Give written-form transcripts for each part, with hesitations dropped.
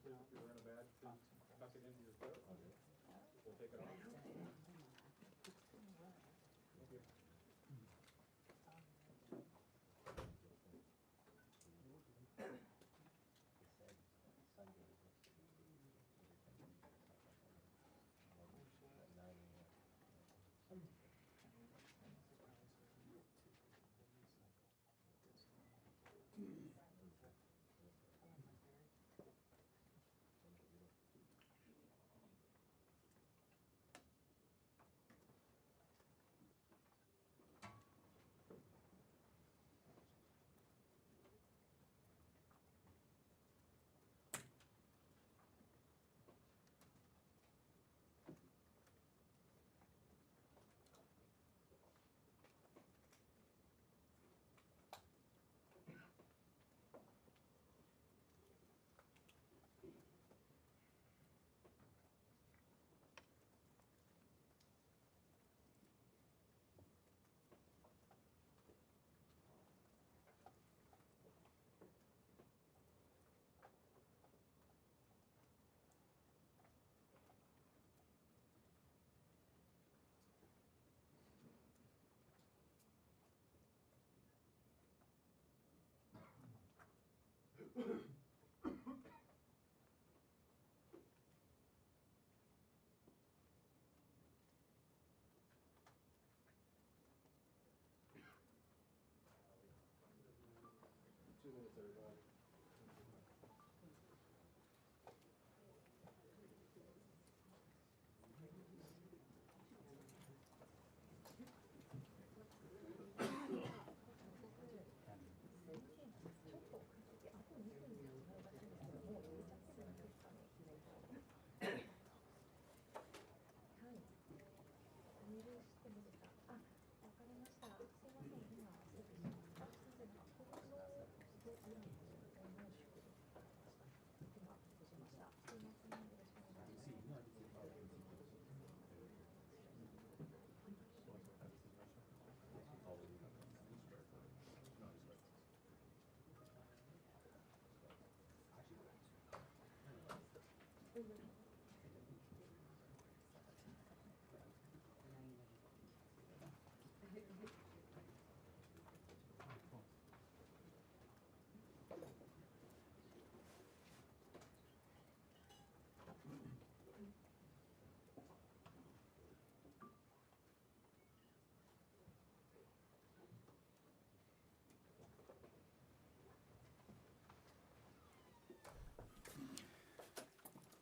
you're wearing a badge, tuck it into your coat. We'll take it off. Thank you.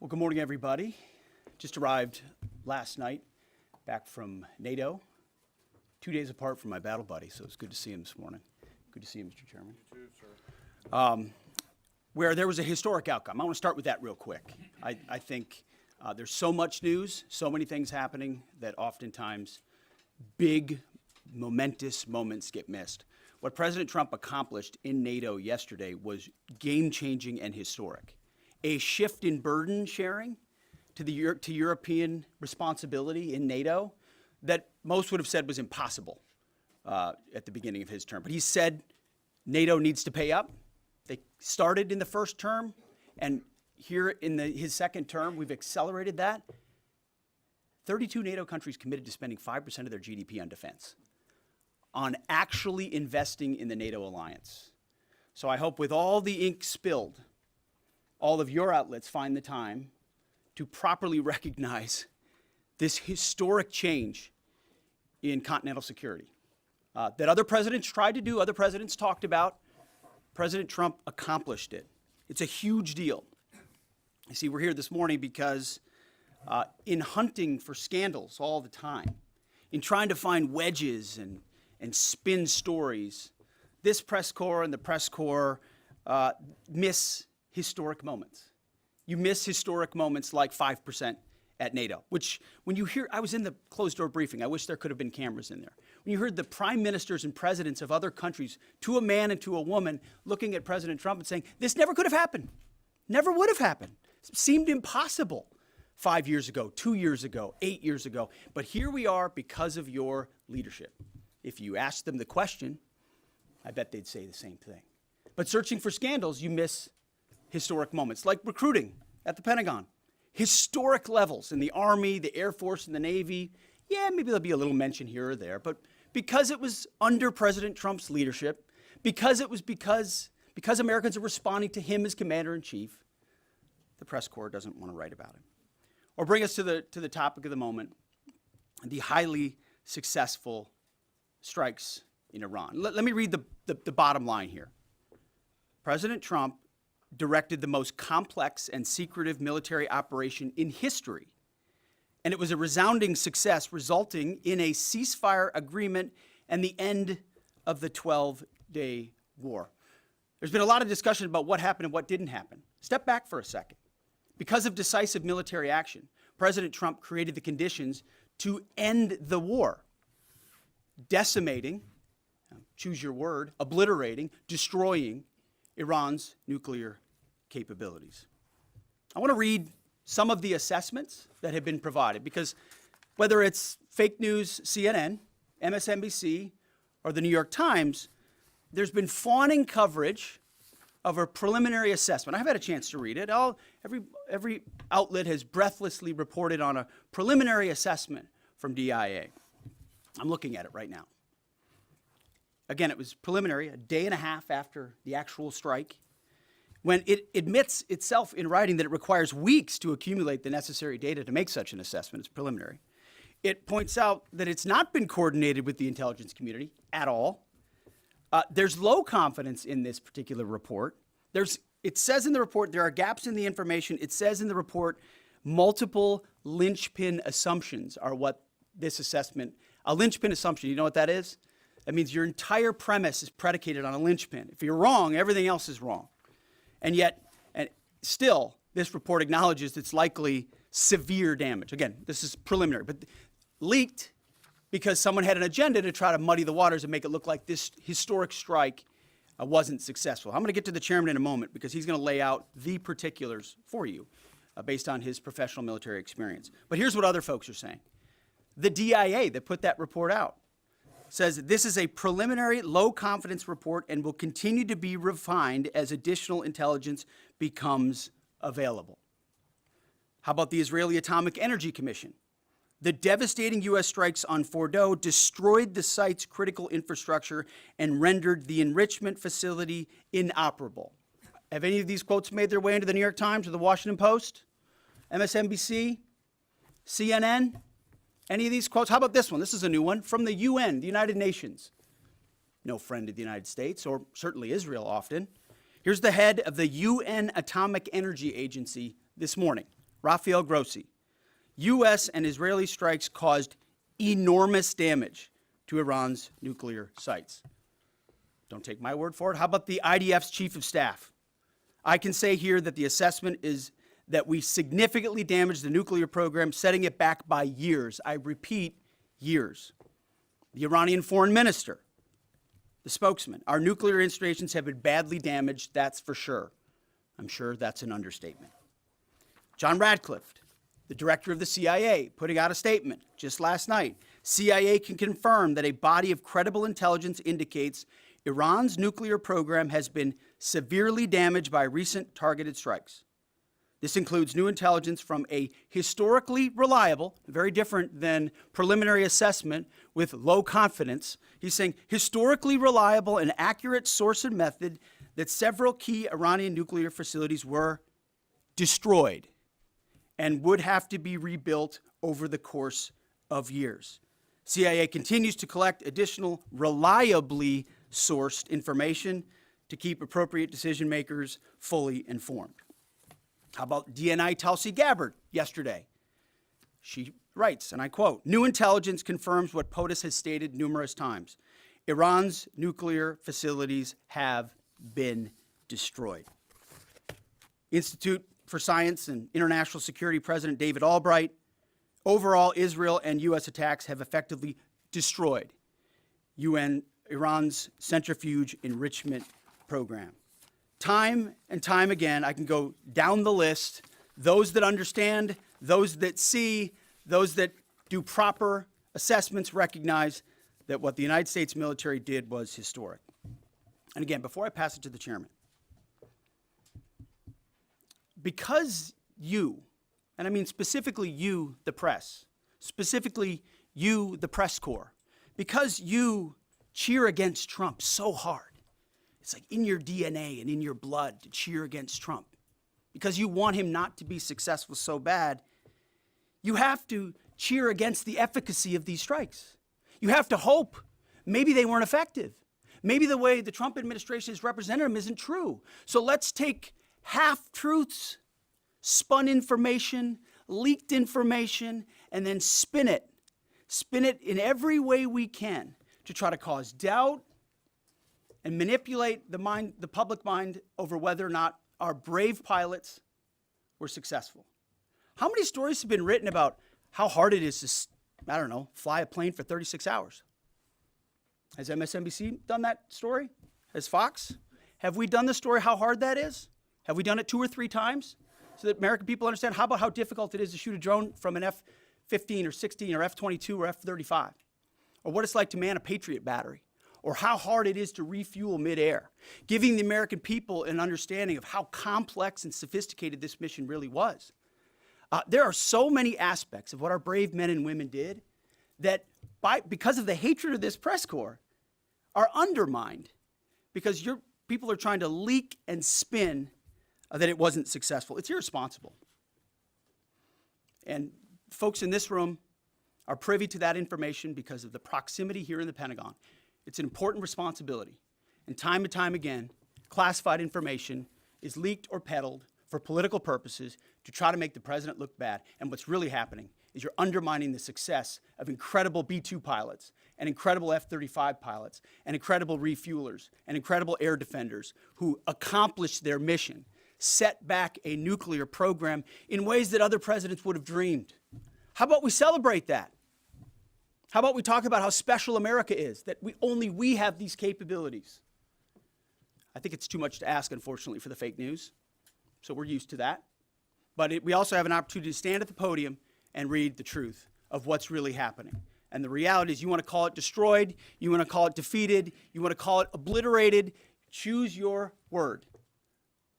Well, good morning, everybody. Just arrived last night back from NATO, 2 days apart from my battle buddy, so it's good to see him this morning. Good to see you, Mr. Chairman. You too, sir. Where there was a historic outcome. I want to start with that real quick. I think there's so much news, so many things happening that oftentimes big, momentous moments get missed. What President Trump accomplished in NATO yesterday was game-changing and historic. A shift in burden sharing to European responsibility in NATO that most would have said was impossible at the beginning of his term. But he said NATO needs to pay up. They started in the first term, and here in his second term, we've accelerated that. 32 NATO countries committed to spending 5% of their GDP on defense, on actually investing in the NATO alliance. So I hope with all the ink spilled, all of your outlets find the time to properly recognize this historic change in continental security that other presidents tried to do, other presidents talked about. President Trump accomplished it. It's a huge deal. You see, we're here this morning because in hunting for scandals all the time, in trying to find wedges and spin stories, this press corps and the press corps miss historic moments. You miss historic moments like 5% at NATO, which when you hear, I was in the closed door briefing, I wish there could have been cameras in there. When you heard the prime ministers and presidents of other countries, to a man and to a woman, looking at President Trump and saying, this never could have happened, never would have happened. It seemed impossible 5 years ago, 2 years ago, 8 years ago, but here we are because of your leadership. If you ask them the question, I bet they'd say the same thing. But searching for scandals, you miss historic moments, like recruiting at the Pentagon. Historic levels in the Army, the Air Force, and the Navy. Yeah, maybe there'll be a little mention here or there, but because it was under President Trump's leadership, because Americans are responding to him as commander-in-chief, the press corps doesn't want to write about it. Or bring us to the topic of the moment, the highly successful strikes in Iran. Let me read the bottom line here. President Trump directed the most complex and secretive military operation in history, and it was a resounding success, resulting in a ceasefire agreement and the end of the 12-day war. There's been a lot of discussion about what happened and what didn't happen. Step back for a second. Because of decisive military action, President Trump created the conditions to end the war, decimating, choose your word, obliterating, destroying Iran's nuclear capabilities. I want to read some of the assessments that have been provided, because whether it's fake news, CNN, MSNBC, or the New York Times, there's been fawning coverage of a preliminary assessment. I haven't had a chance to read it. Every outlet has breathlessly reported on a preliminary assessment from DIA. I'm looking at it right now. Again, it was preliminary, a day and a half after the actual strike, when it admits itself in writing that it requires weeks to accumulate the necessary data to make such an assessment. It's preliminary. It points out that it's not been coordinated with the intelligence community at all. There's low confidence in this particular report. It says in the report there are gaps in the information. It says in the report multiple linchpin assumptions are what this assessment, a linchpin assumption, you know what that is? That means your entire premise is predicated on a linchpin. If you're wrong, everything else is wrong. And yet, still, this report acknowledges it's likely severe damage. Again, this is preliminary, but leaked because someone had an agenda to try to muddy the waters and make it look like this historic strike wasn't successful. I'm going to get to the chairman in a moment because he's going to lay out the particulars for you based on his professional military experience. But here's what other folks are saying. The DIA that put that report out says this is a preliminary low-confidence report and will continue to be refined as additional intelligence becomes available. How about the Israeli Atomic Energy Commission? The devastating U.S. strikes on Fordow destroyed the site's critical infrastructure and rendered the enrichment facility inoperable. Have any of these quotes made their way into the New York Times or the Washington Post? MSNBC? CNN? Any of these quotes? How about this one? This is a new one from the UN, the United Nations. No friend of the United States, or certainly Israel often. Here's the head of the UN Atomic Energy Agency this morning, Rafael Grossi. U.S. and Israeli strikes caused enormous damage to Iran's nuclear sites. Don't take my word for it. How about the IDF's chief of staff? I can say here that the assessment is that we significantly damaged the nuclear program, setting it back by years. I repeat, years. The Iranian foreign minister, the spokesman, our nuclear installations have been badly damaged, that's for sure. I'm sure that's an understatement. John Radcliffe, the director of the CIA, putting out a statement just last night. CIA can confirm that a body of credible intelligence indicates Iran's nuclear program has been severely damaged by recent targeted strikes. This includes new intelligence from a historically reliable, very different than preliminary assessment with low confidence. He's saying historically reliable and accurate source and method that several key Iranian nuclear facilities were destroyed and would have to be rebuilt over the course of years. CIA continues to collect additional reliably sourced information to keep appropriate decision makers fully informed. How about DNI Tulsi Gabbard yesterday? She writes, and I quote, "New intelligence confirms what POTUS has stated numerous times. Iran's nuclear facilities have been destroyed." Institute for Science and International Security President David Albright, overall, Israel and U.S. attacks have effectively destroyed Iran's centrifuge enrichment program. Time and time again, I can go down the list, those that understand, those that see, those that do proper assessments recognize that what the United States military did was historic. And again, before I pass it to the chairman, because you, and I mean specifically you, the press, specifically you, the press corps, because you cheer against Trump so hard, it's like in your DNA and in your blood to cheer against Trump, because you want him not to be successful so bad, you have to cheer against the efficacy of these strikes. You have to hope maybe they weren't effective. Maybe the way the Trump administration has represented them isn't true. So let's take half-truths, spun information, leaked information, and then spin it in every way we can to try to cause doubt and manipulate the public mind over whether or not our brave pilots were successful. How many stories have been written about how hard it is to, I don't know, fly a plane for 36 hours? Has MSNBC done that story? Has Fox? Have we done the story how hard that is? Have we done it 2 or 3 times so that American people understand? How about how difficult it is to shoot a drone from an F-15 or 16 or F-22 or F-35? Or what it's like to man a Patriot battery? Or how hard it is to refuel midair? Giving the American people an understanding of how complex and sophisticated this mission really was. There are so many aspects of what our brave men and women did that because of the hatred of this press corps are undermined because your people are trying to leak and spin that it wasn't successful. It's irresponsible. And folks in this room are privy to that information because of the proximity here in the Pentagon. It's an important responsibility. And time and time again, classified information is leaked or peddled for political purposes to try to make the president look bad. And what's really happening is you're undermining the success of incredible B-2 pilots and incredible F-35 pilots and incredible refuelers and incredible air defenders who accomplished their mission, set back a nuclear program in ways that other presidents would have dreamed. How about we celebrate that? How about we talk about how special America is, that only we have these capabilities? I think it's too much to ask, unfortunately, for the fake news. So we're used to that. But we also have an opportunity to stand at the podium and read the truth of what's really happening. And the reality is you want to call it destroyed, you want to call it defeated, you want to call it obliterated, choose your word.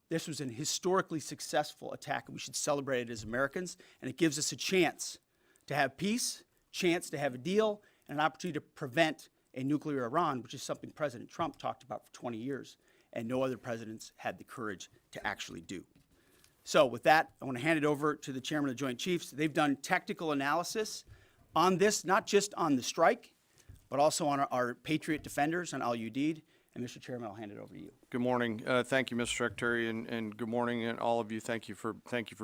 This was an historically successful attack, and we should celebrate it as Americans, and it gives us a chance to have peace, chance to have a deal, and an opportunity to prevent a nuclear Iran, which is something President Trump talked about for 20 years, and no other presidents had the courage to actually do. So with that, I want to hand it over to the Chairman of the Joint Chiefs. They've done technical analysis on this, not just on the strike, but also on our Patriot defenders, on al-Udeid. And Mr. Chairman, I'll hand it over to you. Good morning. Thank you, Mr. Secretary, and good morning, and all of you. Thank you for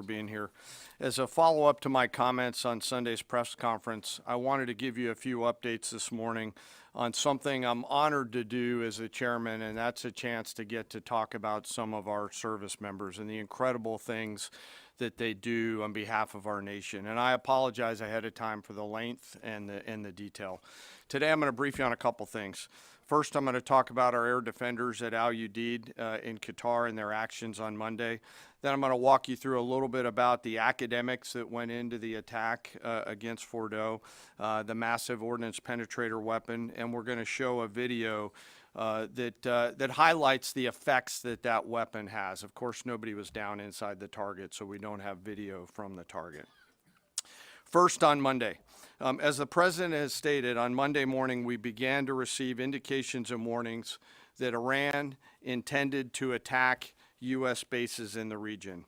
being here. As a follow-up to my comments on Sunday's press conference, I wanted to give you a few updates this morning on something I'm honored to do as a chairman, and that's a chance to get to talk about some of our service members and the incredible things that they do on behalf of our nation. And I apologize ahead of time for the length and the detail. Today I'm going to brief you on a couple things. First, I'm going to talk about our air defenders at al-Udeid in Qatar and their actions on Monday. Then I'm going to walk you through a little bit about the academics that went into the attack against Fordo, the massive ordnance penetrator weapon, and we're going to show a video that highlights the effects that weapon has. Of course, nobody was down inside the target, so we don't have video from the target. First, on Monday. As the President has stated, on Monday morning we began to receive indications and warnings that Iran intended to attack U.S. bases in the region.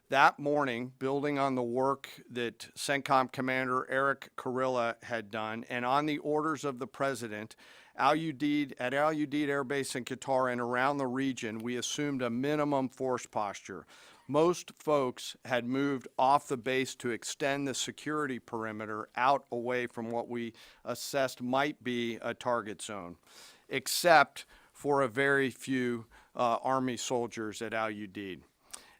That morning, building on the work that CENTCOM Commander Eric Kurilla had done, and on the orders of the President, at al-Udeid Air Base in Qatar and around the region, we assumed a minimum force posture. Most folks had moved off the base to extend the security perimeter out away from what we assessed might be a target zone, except for a very few Army soldiers at al-Udeid.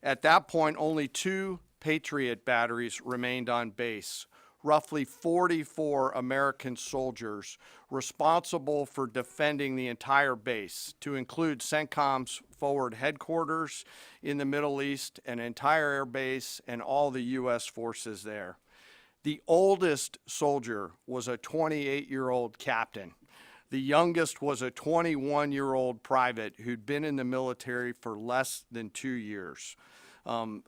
At that point, only 2 Patriot batteries remained on base, roughly 44 American soldiers responsible for defending the entire base, to include CENTCOM's forward headquarters in the Middle East, an entire air base, and all the U.S. forces there. The oldest soldier was a 28-year-old captain. The youngest was a 21-year-old private who'd been in the military for less than 2 years.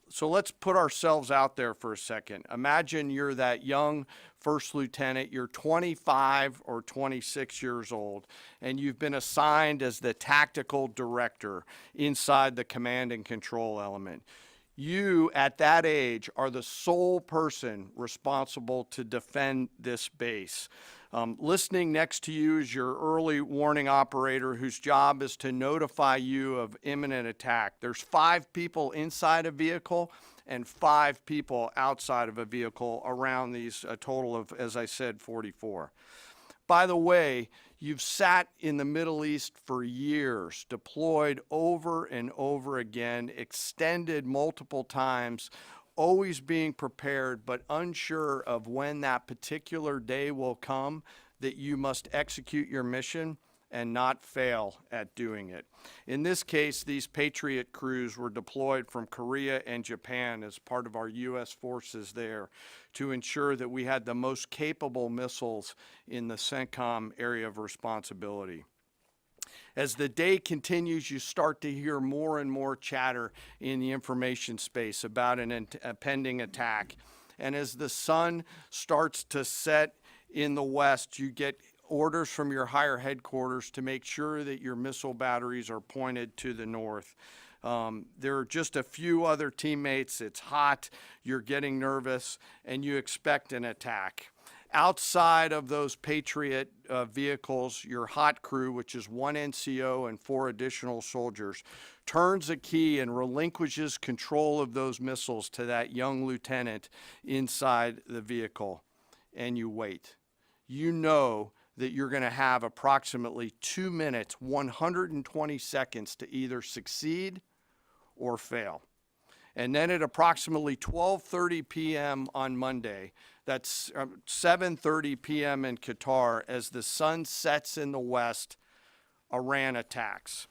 So let's put ourselves out there for a second. Imagine you're that young first lieutenant, you're 25 or 26 years old, and you've been assigned as the tactical director inside the command and control element. You, at that age, are the sole person responsible to defend this base. Listening next to you is your early warning operator whose job is to notify you of imminent attack. There's 5 people inside a vehicle and 5 people outside of a vehicle around these, a total of, as I said, 44. By the way, you've sat in the Middle East for years, deployed over and over again, extended multiple times, always being prepared, but unsure of when that particular day will come that you must execute your mission and not fail at doing it. In this case, these Patriot crews were deployed from Korea and Japan as part of our U.S. forces there to ensure that we had the most capable missiles in the CENTCOM area of responsibility. As the day continues, you start to hear more and more chatter in the information space about a pending attack. And as the sun starts to set in the west, you get orders from your higher headquarters to make sure that your missile batteries are pointed to the north. There are just a few other teammates. It's hot, you're getting nervous, and you expect an attack. Outside of those Patriot vehicles, your hot crew, which is 1 NCO and 4 additional soldiers, turns a key and relinquishes control of those missiles to that young lieutenant inside the vehicle. And you wait. You know that you're going to have approximately 2 minutes, 120 seconds to either succeed or fail. And then at approximately 12:30 p.m. on Monday, that's 7:30 p.m. in Qatar, as the sun sets in the west, Iran attacks.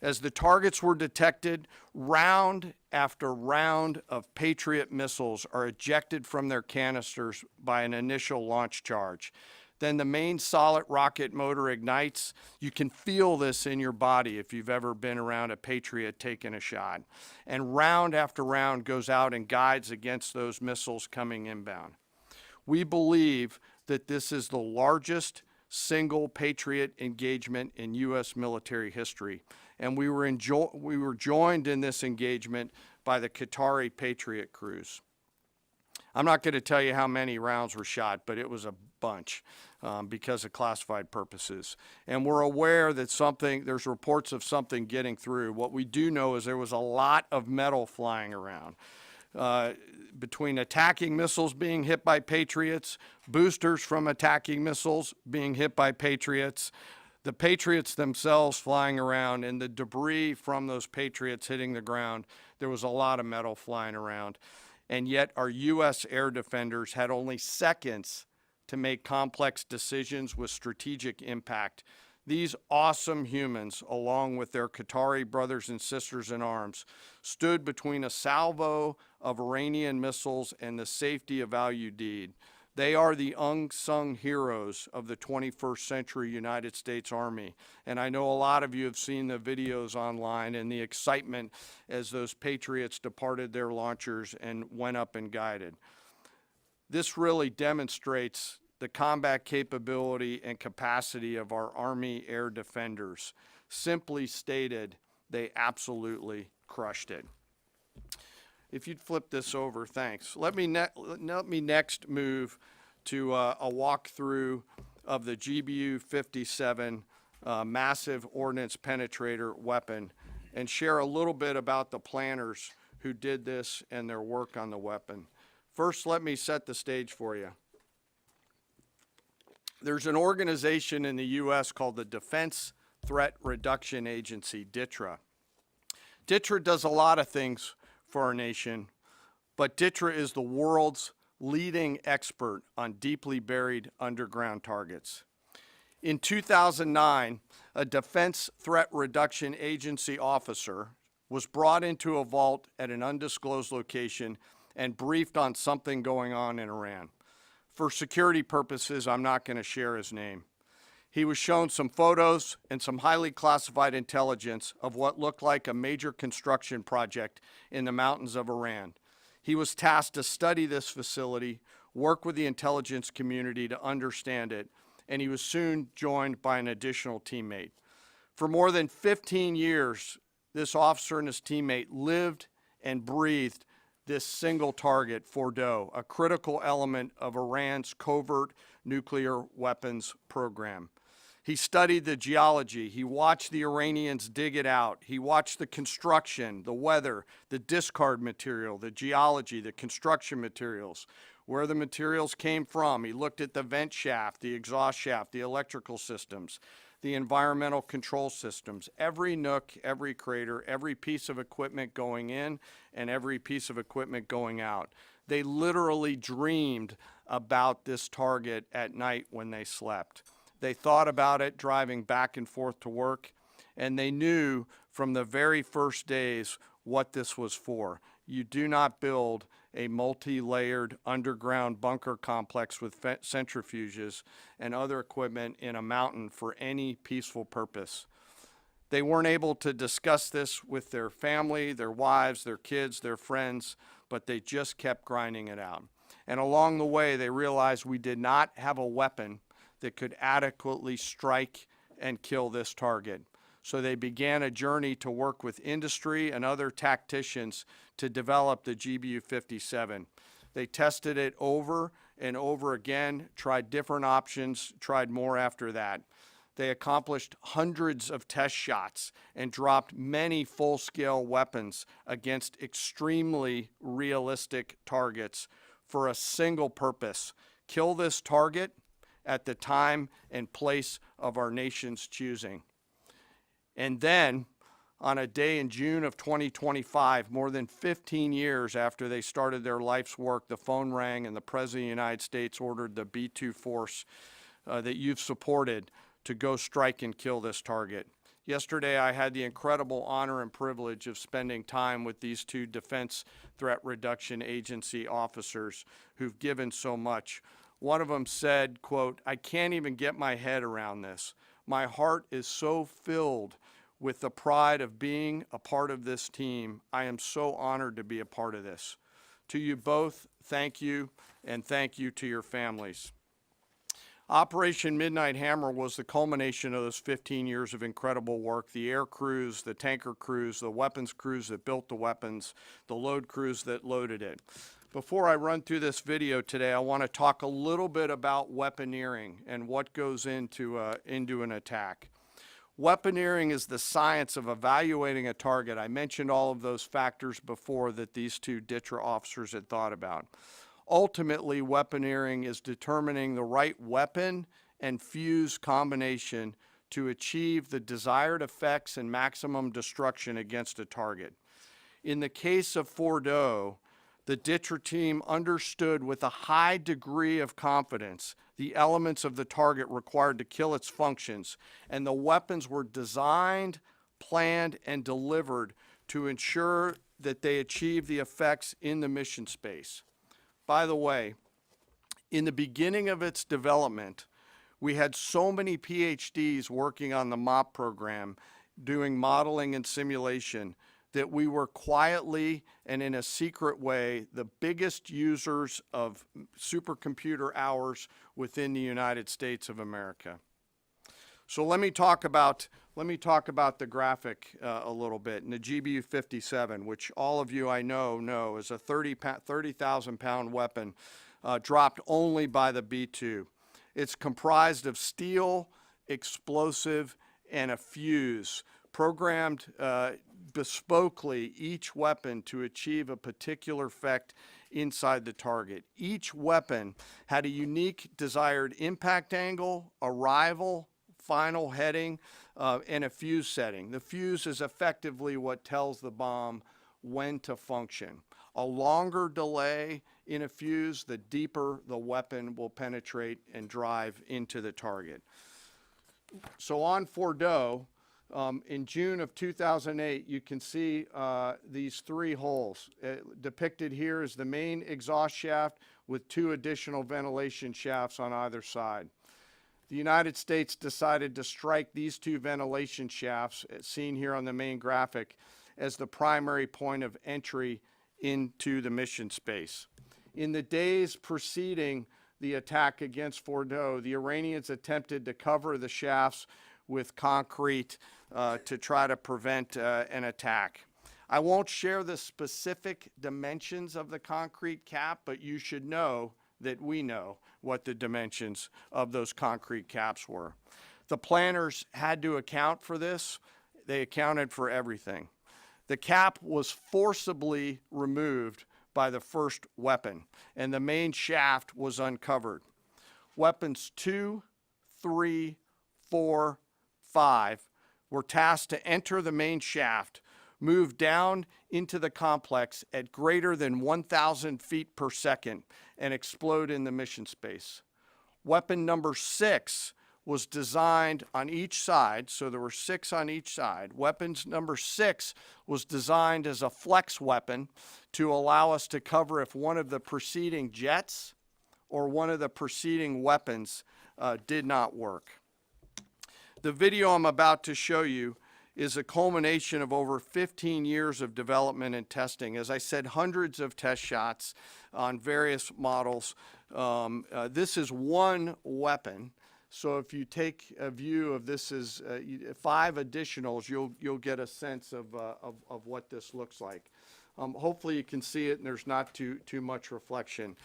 As the targets were detected, round after round of Patriot missiles are ejected from their canisters by an initial launch charge. Then the main solid rocket motor ignites. You can feel this in your body if you've ever been around a Patriot taking a shot. And round after round goes out and guides against those missiles coming inbound. We believe that this is the largest single Patriot engagement in U.S. military history. And we were joined in this engagement by the Qatari Patriot crews. I'm not going to tell you how many rounds were shot, but it was a bunch because of classified purposes. And we're aware that there's reports of something getting through. What we do know is there was a lot of metal flying around. Between attacking missiles being hit by Patriots, boosters from attacking missiles being hit by Patriots, the Patriots themselves flying around, and the debris from those Patriots hitting the ground, there was a lot of metal flying around. And yet our U.S. air defenders had only seconds to make complex decisions with strategic impact. These awesome humans, along with their Qatari brothers and sisters in arms, stood between a salvo of Iranian missiles and the safety of Al Udeid. They are the unsung heroes of the 21st century United States Army. And I know a lot of you have seen the videos online and the excitement as those Patriots departed their launchers and went up and guided. This really demonstrates the combat capability and capacity of our Army air defenders. Simply stated, they absolutely crushed it. If you'd flip this over, thanks. Let me next move to a walkthrough of the GBU-57 massive ordnance penetrator weapon and share a little bit about the planners who did this and their work on the weapon. First, let me set the stage for you. There's an organization in the U.S. called the Defense Threat Reduction Agency, DTRA. DTRA does a lot of things for our nation, but DTRA is the world's leading expert on deeply buried underground targets. In 2009, a Defense Threat Reduction Agency officer was brought into a vault at an undisclosed location and briefed on something going on in Iran. For security purposes, I'm not going to share his name. He was shown some photos and some highly classified intelligence of what looked like a major construction project in the mountains of Iran. He was tasked to study this facility, work with the intelligence community to understand it, and he was soon joined by an additional teammate. For more than 15 years, this officer and his teammate lived and breathed this single target, Fordow, a critical element of Iran's covert nuclear weapons program. He studied the geology. He watched the Iranians dig it out. He watched the construction, the weather, the discard material, the geology, the construction materials, where the materials came from. He looked at the vent shaft, the exhaust shaft, the electrical systems, the environmental control systems, every nook, every crater, every piece of equipment going in and every piece of equipment going out. They literally dreamed about this target at night when they slept. They thought about it driving back and forth to work, and they knew from the very first days what this was for. You do not build a multi-layered underground bunker complex with centrifuges and other equipment in a mountain for any peaceful purpose. They weren't able to discuss this with their family, their wives, their kids, their friends, but they just kept grinding it out. And along the way, they realized we did not have a weapon that could adequately strike and kill this target. So they began a journey to work with industry and other tacticians to develop the GBU-57. They tested it over and over again, tried different options, tried more after that. They accomplished hundreds of test shots and dropped many full-scale weapons against extremely realistic targets for a single purpose: kill this target at the time and place of our nation's choosing. And then, on a day in June of 2025, more than 15 years after they started their life's work, the phone rang and the President of the United States ordered the B-2 force that you've supported to go strike and kill this target. Yesterday, I had the incredible honor and privilege of spending time with these two Defense Threat Reduction Agency officers who've given so much. One of them said, quote, "I can't even get my head around this. My heart is so filled with the pride of being a part of this team. I am so honored to be a part of this." To you both, thank you, and thank you to your families. Operation Midnight Hammer was the culmination of those 15 years of incredible work. The air crews, the tanker crews, the weapons crews that built the weapons, the load crews that loaded it. Before I run through this video today, I want to talk a little bit about weaponeering and what goes into an attack. Weaponeering is the science of evaluating a target. I mentioned all of those factors before that these two DTRA officers had thought about. Ultimately, weaponeering is determining the right weapon and fuse combination to achieve the desired effects and maximum destruction against a target. In the case of Fordow, the DTRA team understood with a high degree of confidence the elements of the target required to kill its functions, and the weapons were designed, planned, and delivered to ensure that they achieve the effects in the mission space. By the way, in the beginning of its development, we had so many PhDs working on the MOP program, doing modeling and simulation, that we were quietly and in a secret way the biggest users of supercomputer hours within the United States of America. So let me talk about the graphic a little bit. And the GBU-57, which all of you I know is a 30,000 pound weapon dropped only by the B-2. It's comprised of steel, explosive, and a fuse, programmed bespokely each weapon to achieve a particular effect inside the target. Each weapon had a unique desired impact angle, arrival, final heading, and a fuse setting. The fuse is effectively what tells the bomb when to function. A longer delay in a fuse, the deeper the weapon will penetrate and drive into the target. So on Fordow, in June of 2008, you can see these three holes. Depicted here is the main exhaust shaft with two additional ventilation shafts on either side. the United States decided to strike these two ventilation shafts, as seen here on the main graphic, as the primary point of entry into the mission space. In the days preceding the attack against Fordow, the Iranians attempted to cover the shafts with concrete to try to prevent an attack. I won't share the specific dimensions of the concrete cap, but you should know that we know what the dimensions of those concrete caps were. The planners had to account for this. They accounted for everything. The cap was forcibly removed by the first weapon, and the main shaft was uncovered. Weapons 2, 3, 4, 5 were tasked to enter the main shaft, move down into the complex at greater than 1,000 feet per second, and explode in the mission space. Weapon number 6 was designed on each side, so there were 6 on each side. Weapons number 6 was designed as a flex weapon to allow us to cover if one of the preceding jets or one of the preceding weapons did not work. The video I'm about to show you is a culmination of over 15 years of development and testing. As I said, hundreds of test shots on various models. This is one weapon. So if you take a view of this as 5 additionals, you'll get a sense of what this looks like. Hopefully you can see it and there's not too much reflection.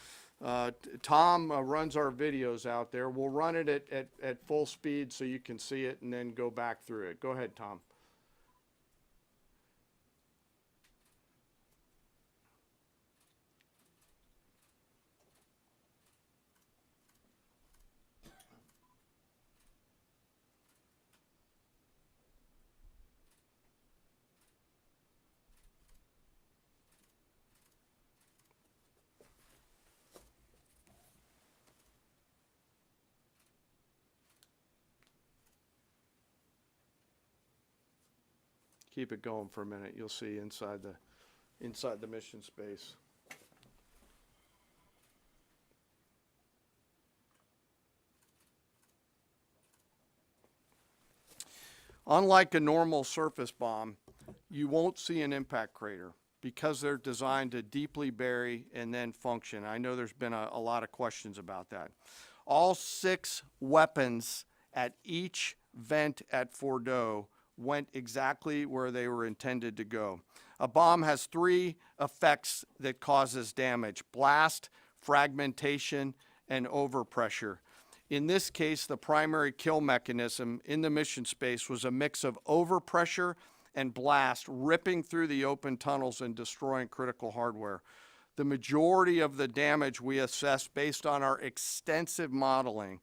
Tom runs our videos out there. We'll run it at full speed so you can see it and then go back through it. Go ahead, Tom. Keep it going for a minute. You'll see inside the mission space. Unlike a normal surface bomb, you won't see an impact crater because they're designed to deeply bury and then function. I know there's been a lot of questions about that. All 6 weapons at each vent at Fordow went exactly where they were intended to go. A bomb has 3 effects that causes damage: blast, fragmentation, and overpressure. In this case, the primary kill mechanism in the mission space was a mix of overpressure and blast ripping through the open tunnels and destroying critical hardware. The majority of the damage we assessed based on our extensive modeling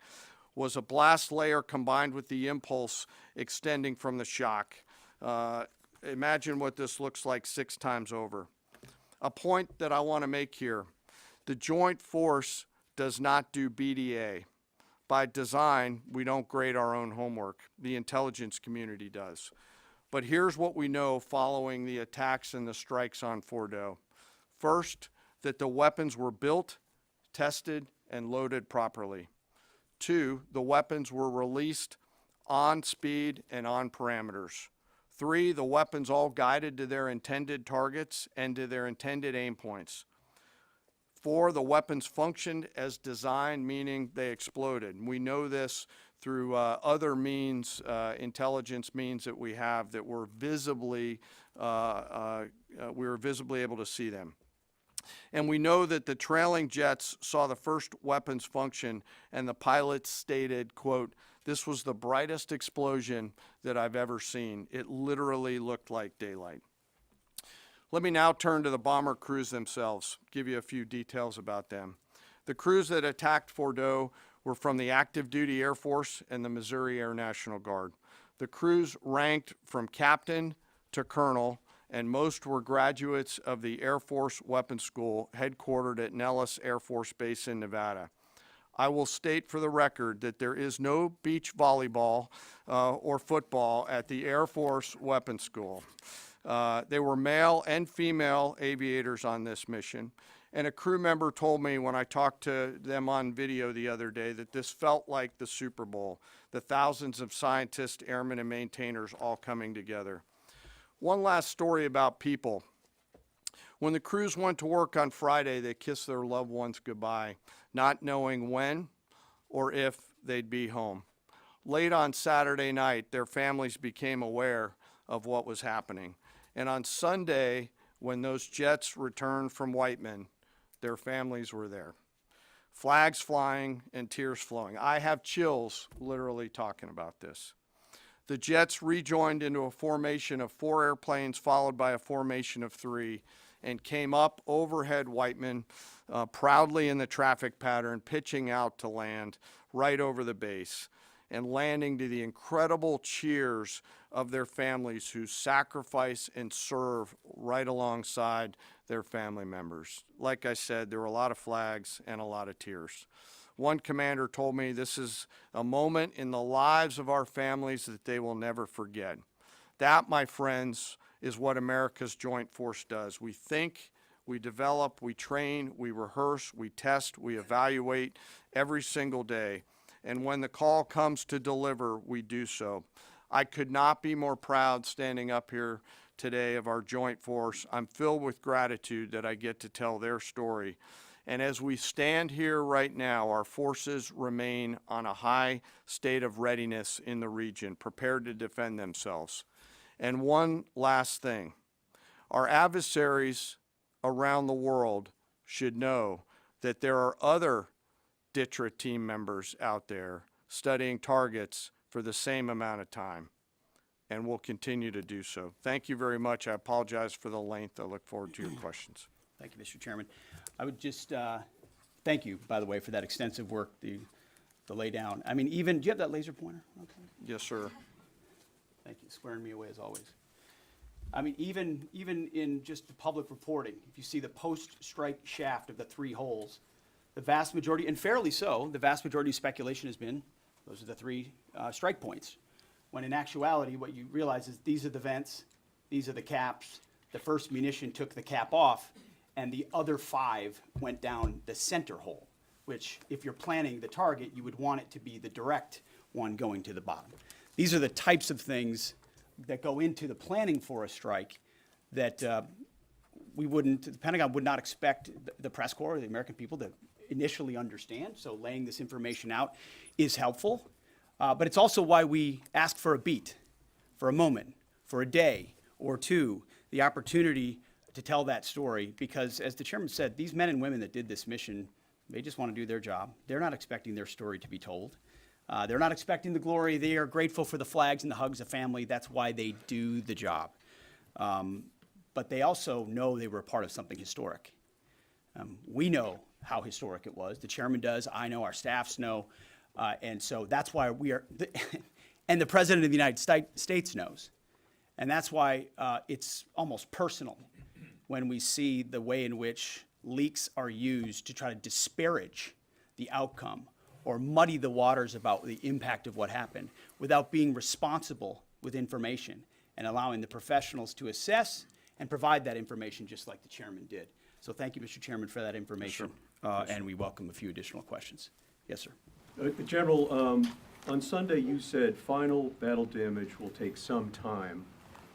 was a blast layer combined with the impulse extending from the shock. Imagine what this looks like 6 times over. A point that I want to make here: the Joint Force does not do BDA. By design, we don't grade our own homework. The intelligence community does. But here's what we know following the attacks and the strikes on Fordow. First, that the weapons were built, tested, and loaded properly. 2, the weapons were released on speed and on parameters. 3, the weapons all guided to their intended targets and to their intended aim points. 4, the weapons functioned as designed, meaning they exploded. We know this through other means, intelligence means that we have that were visibly, we were visibly able to see them. And we know that the trailing jets saw the first weapons function, and the pilots stated, quote, "This was the brightest explosion that I've ever seen. It literally looked like daylight." Let me now turn to the bomber crews themselves, give you a few details about them. The crews that attacked Fordow were from the active duty Air Force and the Missouri Air National Guard. The crews ranked from captain to colonel, and most were graduates of the Air Force Weapons School headquartered at Nellis Air Force Base in Nevada. I will state for the record that there is no beach volleyball or football at the Air Force Weapons School. They were male and female aviators on this mission. And a crew member told me when I talked to them on video the other day that this felt like the Super Bowl, the thousands of scientists, airmen, and maintainers all coming together. One last story about people. When the crews went to work on Friday, they kissed their loved ones goodbye, not knowing when or if they'd be home. Late on Saturday night, their families became aware of what was happening. And on Sunday, when those jets returned from Whiteman, their families were there. Flags flying and tears flowing. I have chills literally talking about this. The jets rejoined into a formation of 4 airplanes followed by a formation of 3 and came up overhead Whiteman proudly in the traffic pattern, pitching out to land right over the base and landing to the incredible cheers of their families who sacrifice and serve right alongside their family members. Like I said, there were a lot of flags and a lot of tears. One commander told me this is a moment in the lives of our families that they will never forget. That, my friends, is what America's Joint Force does. We think, we develop, we train, we rehearse, we test, we evaluate every single day. And when the call comes to deliver, we do so. I could not be more proud standing up here today of our Joint Force. I'm filled with gratitude that I get to tell their story. And as we stand here right now, our forces remain on a high state of readiness in the region, prepared to defend themselves. And one last thing, our adversaries around the world should know that there are other DTRA team members out there studying targets for the same amount of time, and will continue to do so. Thank you very much. I apologize for the length. I look forward to your questions. Thank you, Mr. Chairman. I would just thank you, by the way, for that extensive work, the lay down. I mean, even, do you have that laser pointer? Okay. Yes, sir. Thank you, squaring me away as always. I mean, even in just the public reporting, if you see the post-strike shaft of the 3 holes, the vast majority, and fairly so, the vast majority of speculation has been, those are the 3 strike points. When in actuality, what you realize is these are the vents, these are the caps, the first munition took the cap off, and the other 5 went down the center hole, which if you're planning the target, you would want it to be the direct one going to the bottom. These are the types of things that go into the planning for a strike that the Pentagon would not expect the press corps or the American people to initially understand. So laying this information out is helpful. But it's also why we ask for a beat, for a moment, for a day or 2, the opportunity to tell that story. Because as the chairman said, these men and women that did this mission, they just want to do their job. They're not expecting their story to be told. They're not expecting the glory. They are grateful for the flags and the hugs of family. That's why they do the job. But they also know they were a part of something historic. We know how historic it was. The chairman does. I know. Our staffs know. And so that's why we are, and the President of the United States knows. And that's why it's almost personal when we see the way in which leaks are used to try to disparage the outcome or muddy the waters about the impact of what happened without being responsible with information and allowing the professionals to assess and provide that information just like the chairman did. So thank you, Mr. Chairman, for that information. Sure. And we welcome a few additional questions. Yes, sir. General, on Sunday you said final battle damage will take some time.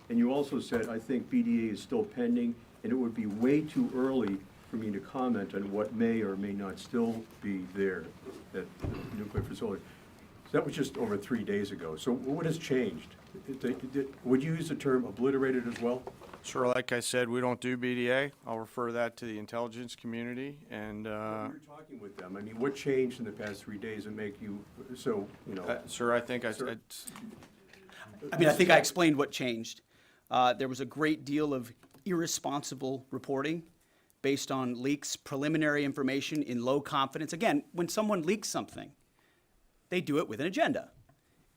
And you also said, I think BDA is still pending, and it would be way too early for me to comment on what may or may not still be there at the nuclear facility. So that was just over 3 days ago. So what has changed? Would you use the term obliterated as well? Sure, like I said, we don't do BDA. I'll refer that to the intelligence community. And you're talking with them. I mean, what changed in the past 3 days that make you so, you know? Sir, I think I think I explained what changed. There was a great deal of irresponsible reporting based on leaks, preliminary information in low confidence. Again, when someone leaks something, they do it with an agenda.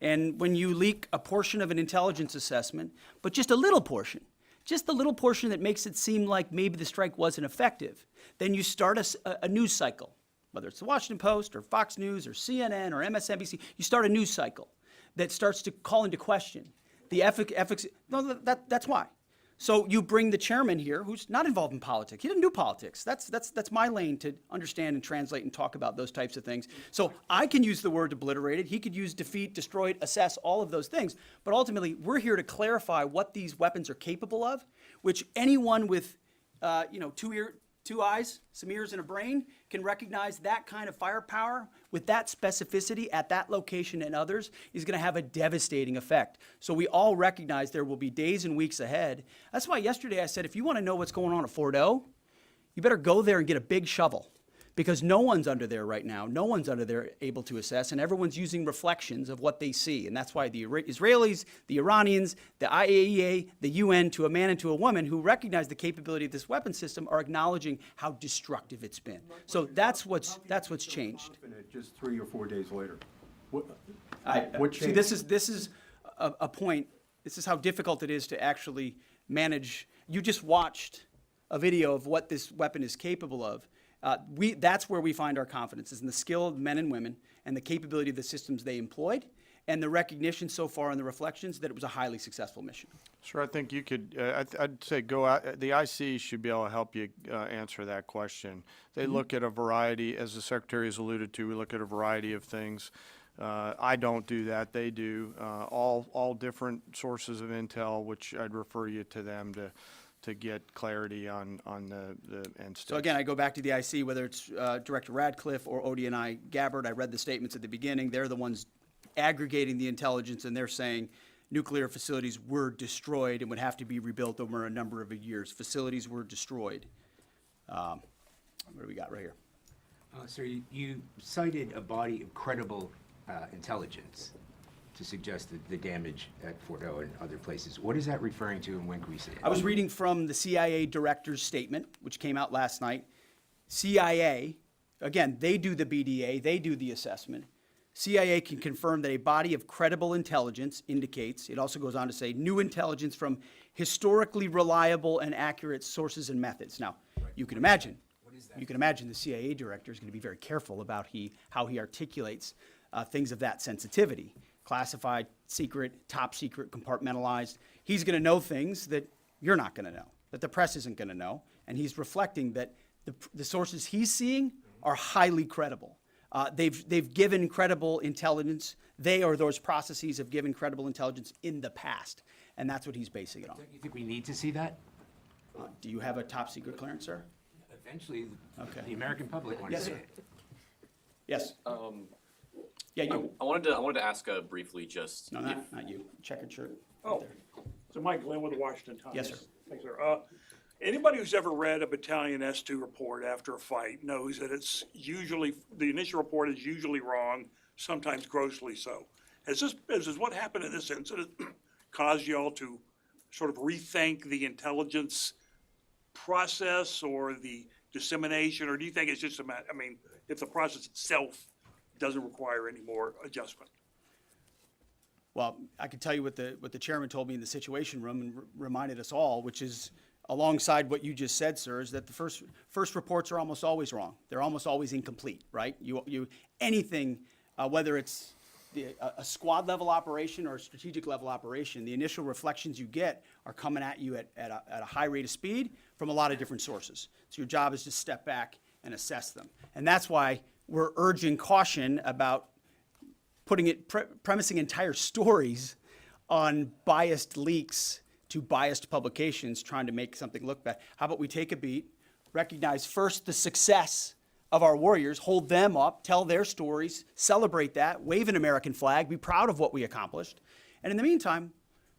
And when you leak a portion of an intelligence assessment, but just a little portion, just the little portion that makes it seem like maybe the strike wasn't effective, then you start a news cycle, whether it's the Washington Post or Fox News or CNN or MSNBC, you start a news cycle that starts to call into question the efficacy. No, that's why. So you bring the chairman here, who's not involved in politics. He doesn't do politics. That's my lane to understand and translate and talk about those types of things. So I can use the word obliterated. He could use defeat, destroyed, assess, all of those things. But ultimately, we're here to clarify what these weapons are capable of, which anyone with, two eyes, some ears, and a brain can recognize that kind of firepower with that specificity at that location and others is going to have a devastating effect. So we all recognize there will be days and weeks ahead. That's why yesterday I said, if you want to know what's going on at Fort O, you better go there and get a big shovel, because no one's under there right now. No one's under there able to assess, and everyone's using reflections of what they see. And that's why the Israelis, the Iranians, the IAEA, the UN, to a man and to a woman who recognize the capability of this weapon system, are acknowledging how destructive it's been. So that's what's changed. Just 3 or 4 days later. What See, changed? this is a point. This is how difficult it is to actually manage. You just watched a video of what this weapon is capable of. That's where we find our confidence, is in the skill of men and women and the capability of the systems they employed, and the recognition so far in the reflections that it was a highly successful mission. Sir, I think you could, I'd say go out, the IC should be able to help you answer that question. They look at a variety, as the Secretary has alluded to, we look at a variety of things. I don't do that, they do. All different sources of intel, which I'd refer you to them to get clarity on the end state. So again, I go back to the IC, whether it's Director Radcliffe or ODNI Gabbard. I read the statements at the beginning. They're the ones aggregating the intelligence, and they're saying nuclear facilities were destroyed and would have to be rebuilt over a number of years. Facilities were destroyed. What do we got right here? Sir, you cited a body of credible intelligence to suggest the damage at Fort O and other places. What is that referring to, and when can we see it? I was reading from the CIA director's statement, which came out last night. CIA, again, they do the BDA, they do the assessment. CIA can confirm that a body of credible intelligence indicates, it also goes on to say, new intelligence from historically reliable and accurate sources and methods. Now, you can imagine the CIA director is going to be very careful about how he articulates things of that sensitivity. Classified, secret, top secret, compartmentalized. He's going to know things that you're not going to know, that the press isn't going to know, and he's reflecting that the sources he's seeing are highly credible. They've given credible intelligence. They or those processes have given credible intelligence in the past, and that's what he's basing it on. Don't you think we need to see that? Do you have a top secret clearance, sir? Eventually, Okay. the American public wants Yes, to see sir. it. Yes. Yeah, you. I wanted to ask briefly just No, not you. Checkered shirt. Oh, so Mike Glenn with the Washington Times. Yes, sir. Thanks, sir. Anybody who's ever read a Battalion S2 report after a fight knows that it's usually, the initial report is usually wrong, sometimes grossly so. Has what happened in this incident caused y'all to sort of rethink the intelligence process or the dissemination, or do you think it's just a matter, if the process itself doesn't require any more adjustment? Well, I can tell you what the chairman told me in the Situation Room and reminded us all, which is alongside what you just said, sir, is that the first reports are almost always wrong. They're almost always incomplete, right? Anything, whether it's a squad level operation or a strategic level operation, the initial reflections you get are coming at you at a high rate of speed from a lot of different sources. So your job is to step back and assess them. And that's why we're urging caution about premising entire stories on biased leaks to biased publications trying to make something look bad. How about we take a beat, recognize first the success of our warriors, hold them up, tell their stories, celebrate that, wave an American flag, be proud of what we accomplished. And in the meantime,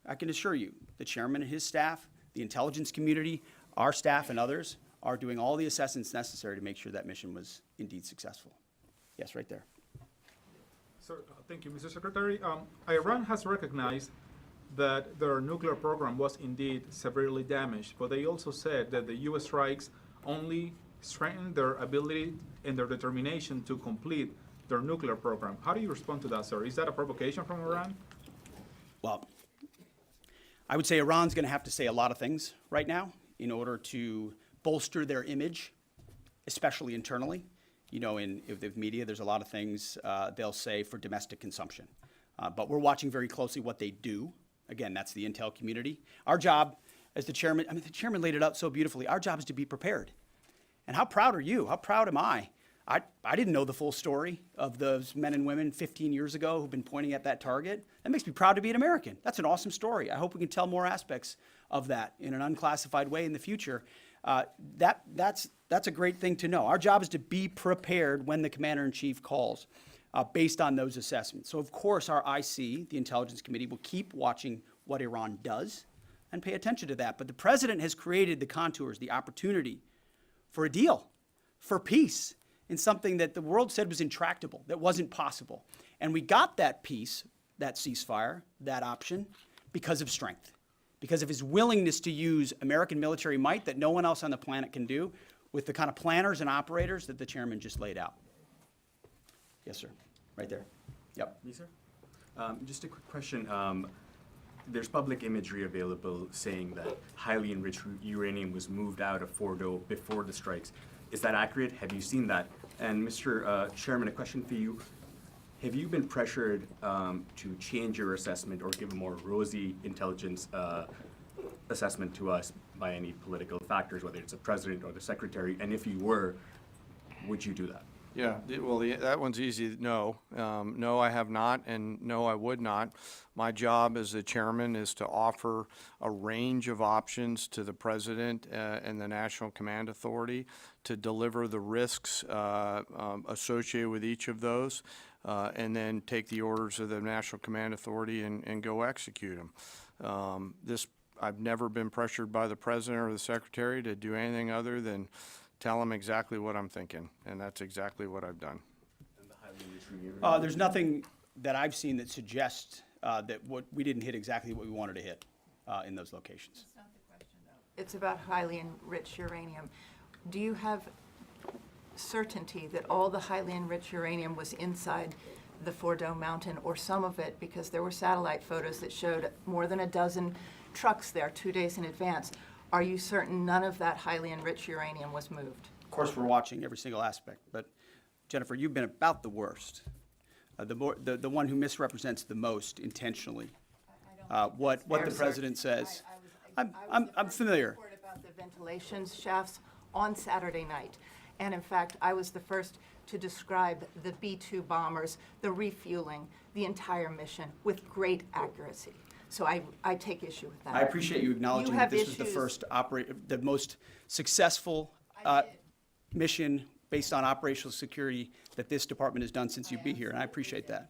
I can assure you, the chairman and his staff, the intelligence community, our staff and others are doing all the assessments necessary to make sure that mission was indeed successful. Yes, right there. Sir, thank you, Mr. Secretary. Iran has recognized that their nuclear program was indeed severely damaged, but they also said that the U.S. strikes only strengthened their ability and their determination to complete their nuclear program. How do you respond to that, sir? Is that a provocation from Iran? Well, I would say Iran's going to have to say a lot of things right now in order to bolster their image, especially internally. You know, in the media, there's a lot of things they'll say for domestic consumption. But we're watching very closely what they do. Again, that's the intel community. Our job as the chairman, I mean, the chairman laid it out so beautifully. Our job is to be prepared. And how proud are you? How proud am I? I didn't know the full story of those men and women 15 years ago who've been pointing at that target. That makes me proud to be an American. That's an awesome story. I hope we can tell more aspects of that in an unclassified way in the future. That's a great thing to know. Our job is to be prepared when the commander-in-chief calls based on those assessments. So, of course, our IC, the Intelligence Committee, will keep watching what Iran does and pay attention to that. But the president has created the contours, the opportunity for a deal, for peace, in something that the world said was intractable, that wasn't possible. And we got that peace, that ceasefire, that option, because of strength, because of his willingness to use American military might that no one else on the planet can do with the kind of planners and operators that the chairman just laid out. Yes, sir. Right there. Yep. Me, sir? Just a quick question. There's public imagery available saying that highly enriched uranium was moved out of Fordo before the strikes. Is that accurate? Have you seen that? And Mr. Chairman, a question for you. Have you been pressured to change your assessment or give a more rosy intelligence assessment to us by any political factors, whether it's the president or the secretary? And if you were, would you do that? Yeah, that one's easy. No, no, I have not, and no, I would not. My job as the chairman is to offer a range of options to the president and the National Command Authority to deliver the risks associated with each of those, and then take the orders of the National Command Authority and go execute them. I've never been pressured by the president or the secretary to do anything other than tell them exactly what I'm thinking, and that's exactly what I've done. There's nothing that I've seen that suggests that we didn't hit exactly what we wanted to hit in those locations. That's not the question, though. It's about highly enriched uranium. Do you have certainty that all the highly enriched uranium was inside the Fordo mountain, or some of it, because there were satellite photos that showed more than a dozen trucks there 2 days in advance? Are you certain none of that highly enriched uranium was moved? Of course, we're watching every single aspect, but Jennifer, you've been about the worst, the one who misrepresents the most intentionally what the president says. I'm familiar. I was about the ventilation shafts on Saturday night, and in fact, I was the first to describe the B-2 bombers, the refueling, the entire mission with great accuracy. So I take issue with that. I appreciate you acknowledging that this was the first the most successful mission based on operational security that this department has done since you've been here, and I appreciate that.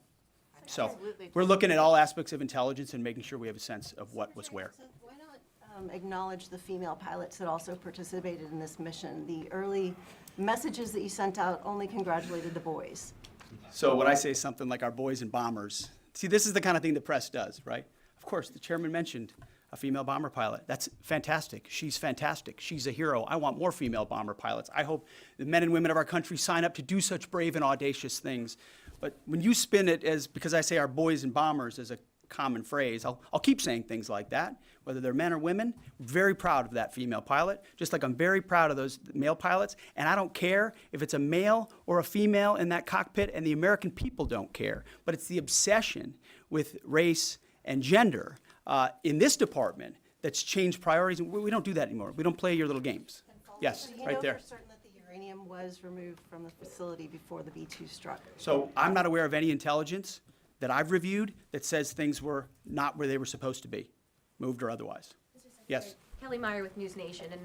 So we're looking at all aspects of intelligence and making sure we have a sense of what was where. Why not acknowledge the female pilots that also participated in this mission? The early messages that you sent out only congratulated the boys. So when I say something like our boys and bombers, see, this is the kind of thing the press does, right? Of course, the chairman mentioned a female bomber pilot. That's fantastic. She's fantastic. She's a hero. I want more female bomber pilots. I hope the men and women of our country sign up to do such brave and audacious things. But when you spin it as, because I say our boys and bombers as a common phrase, I'll keep saying things like that, whether they're men or women. I'm very proud of that female pilot, just like I'm very proud of those male pilots. And I don't care if it's a male or a female in that cockpit, and the American people don't care. But it's the obsession with race and gender in this department that's changed priorities. And we don't do that anymore. We don't play your little games. Yes, right there. Do you know for certain that the uranium was removed from the facility before the B-2 struck? So I'm not aware of any intelligence that I've reviewed that says things were not where they were supposed to be, moved or otherwise. Yes. Kelly Meyer with News Nation, and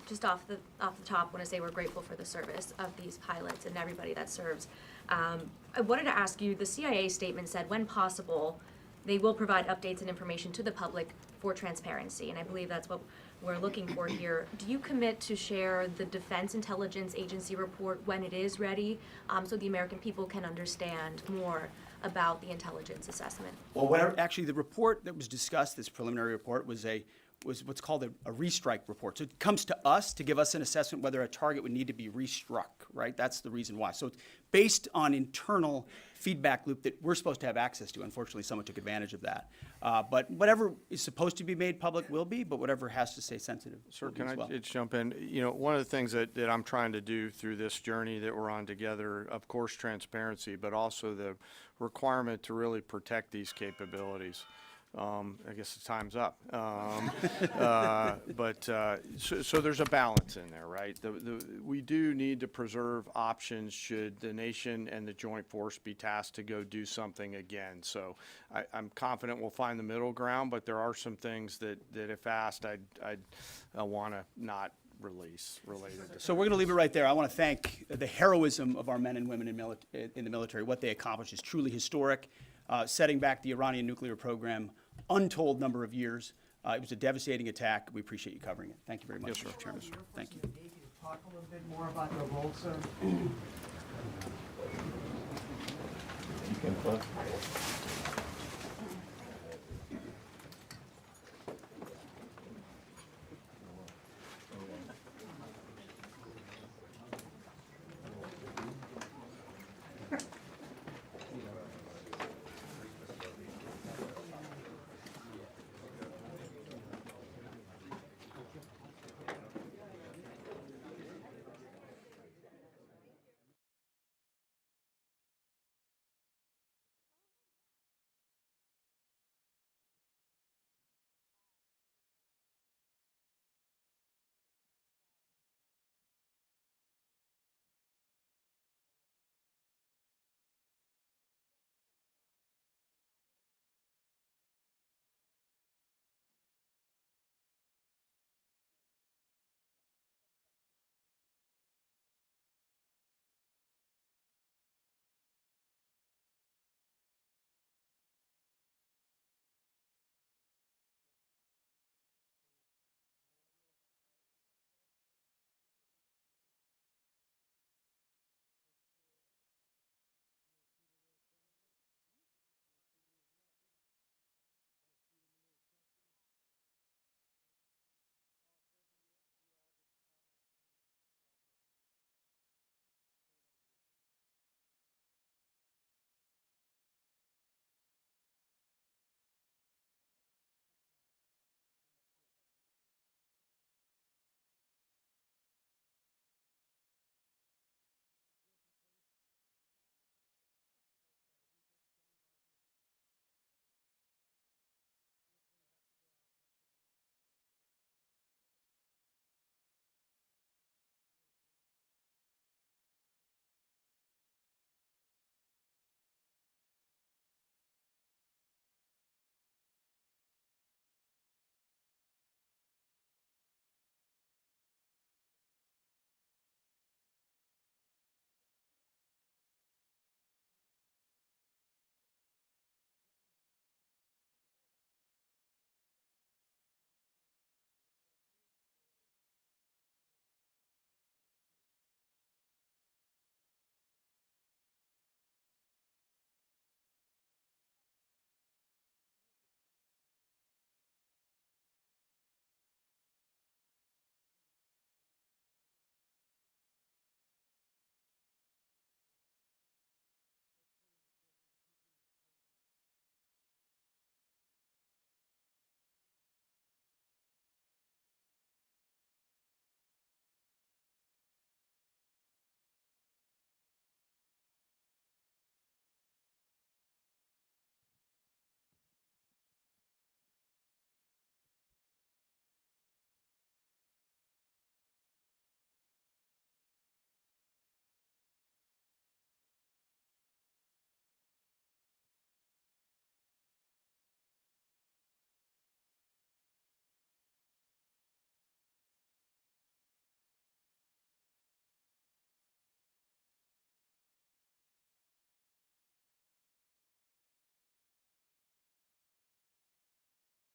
just off the top, want to say we're grateful for the service of these pilots and everybody that serves. I wanted to ask you, the CIA statement said, when possible, they will provide updates and information to the public for transparency, and I believe that's what we're looking for here. Do you commit to share the Defense Intelligence Agency report when it is ready, so the American people can understand more about the intelligence assessment? Well, actually, the report that was discussed, this preliminary report, was what's called a restrike report. So it comes to us to give us an assessment whether a target would need to be restruck, right? That's the reason why. So it's based on internal feedback loop that we're supposed to have access to. Unfortunately, someone took advantage of that. But whatever is supposed to be made public will be, but whatever has to stay sensitive Sir, will be can as well. I just jump in? You know, one of the things that I'm trying to do through this journey that we're on together, of course, transparency, but also the requirement to really protect these capabilities. I guess the time's up. So there's a balance in there, right? We do need to preserve options should the nation and the joint force be tasked to go do something again. So I'm confident we'll find the middle ground, but there are some things that if asked, I'd want to not release related to. So we're going to leave it right there. I want to thank the heroism of our men and women in the military. What they accomplished is truly historic, setting back the Iranian nuclear program untold number of years. It was a devastating attack. We appreciate you covering it. Thank you very much, Mr. Chairman. Thank you. Talk a little bit more about the role, sir. You can